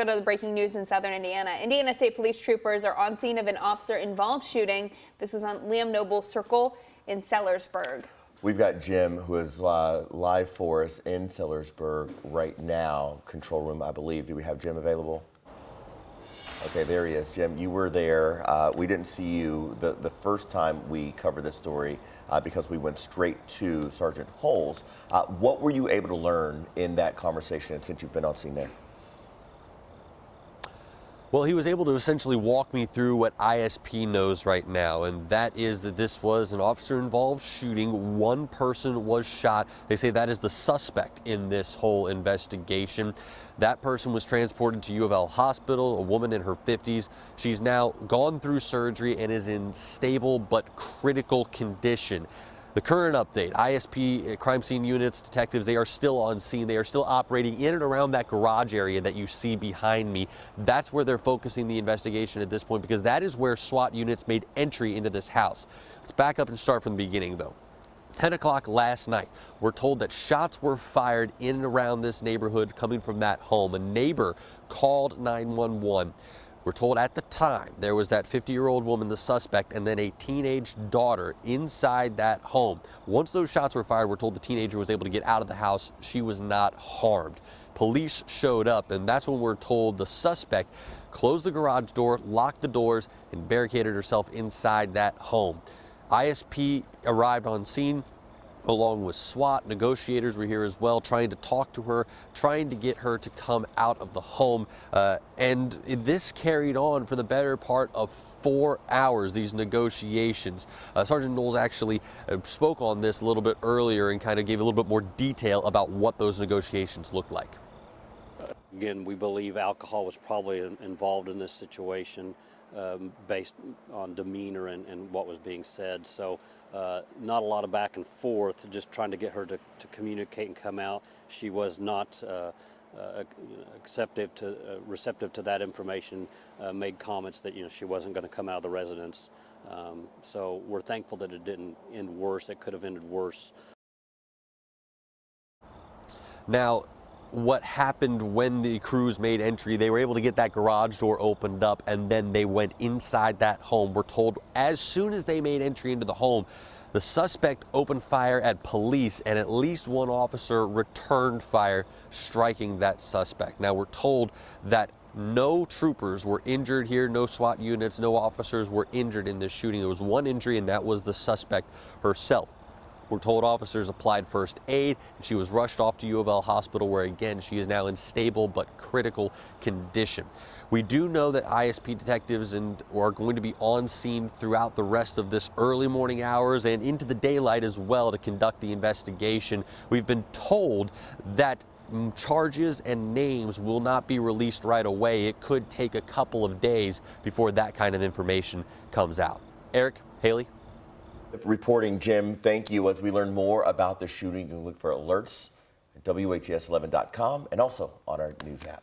Go to the breaking news in southern Indiana. Indiana State Police troopers are on scene of an officer-involved shooting. This was on Liam Noble Circle in Sellersburg. We've got Jim, who is live for us in Sellersburg right now. Control room, I believe. Do we have Jim available? Okay, there he is. Jim, you were there. We didn't see you the first time we covered this story because we went straight to Sergeant Holes. What were you able to learn in that conversation since you've been on scene there? Well, he was able to essentially walk me through what ISP knows right now, and that is that this was an officer-involved shooting. One person was shot. They say that is the suspect in this whole investigation. That person was transported to U of L Hospital, a woman in her 50s. She's now gone through surgery and is in stable but critical condition. The current update, ISP crime scene units, detectives, they are still on scene. They are still operating in and around that garage area that you see behind me. That's where they're focusing the investigation at this point, because that is where SWAT units made entry into this house. Let's back up and start from the beginning, though. 10 o'clock last night, we're told that shots were fired in and around this neighborhood coming from that home. A neighbor called 911. We're told at the time there was that 50-year-old woman, the suspect, and then a teenage daughter inside that home. Once those shots were fired, we're told the teenager was able to get out of the house. She was not harmed. Police showed up, and that's when we're told the suspect closed the garage door, locked the doors, and barricaded herself inside that home. ISP arrived on scene along with SWAT. Negotiators were here as well, trying to talk to her, trying to get her to come out of the home. And this carried on for the better part of 4 hours, these negotiations. Sergeant Knowles actually spoke on this a little bit earlier and kind of gave a little bit more detail about what those negotiations looked like. Again, we believe alcohol was probably involved in this situation based on demeanor and what was being said. So not a lot of back and forth, just trying to get her to communicate and come out. She was not receptive to that information, made comments that she wasn't going to come out of the residence. So we're thankful that it didn't end worse. It could have ended worse. Now, what happened when the crews made entry, they were able to get that garage door opened up, and then they went inside that home. We're told as soon as they made entry into the home, the suspect opened fire at police, and at least one officer returned fire, striking that suspect. Now, we're told that no troopers were injured here, no SWAT units, no officers were injured in this shooting. There was one injury, and that was the suspect herself. We're told officers applied first aid, and she was rushed off to U of L Hospital, where again she is now in stable but critical condition. We do know that ISP detectives are going to be on scene throughout the rest of this early morning hours and into the daylight as well to conduct the investigation. We've been told that charges and names will not be released right away. It could take a couple of days before that kind of information comes out. Eric, Haley. Reporting, Jim, thank you. As we learn more about the shooting, you can look for alerts at WHS11.com and also on our news app.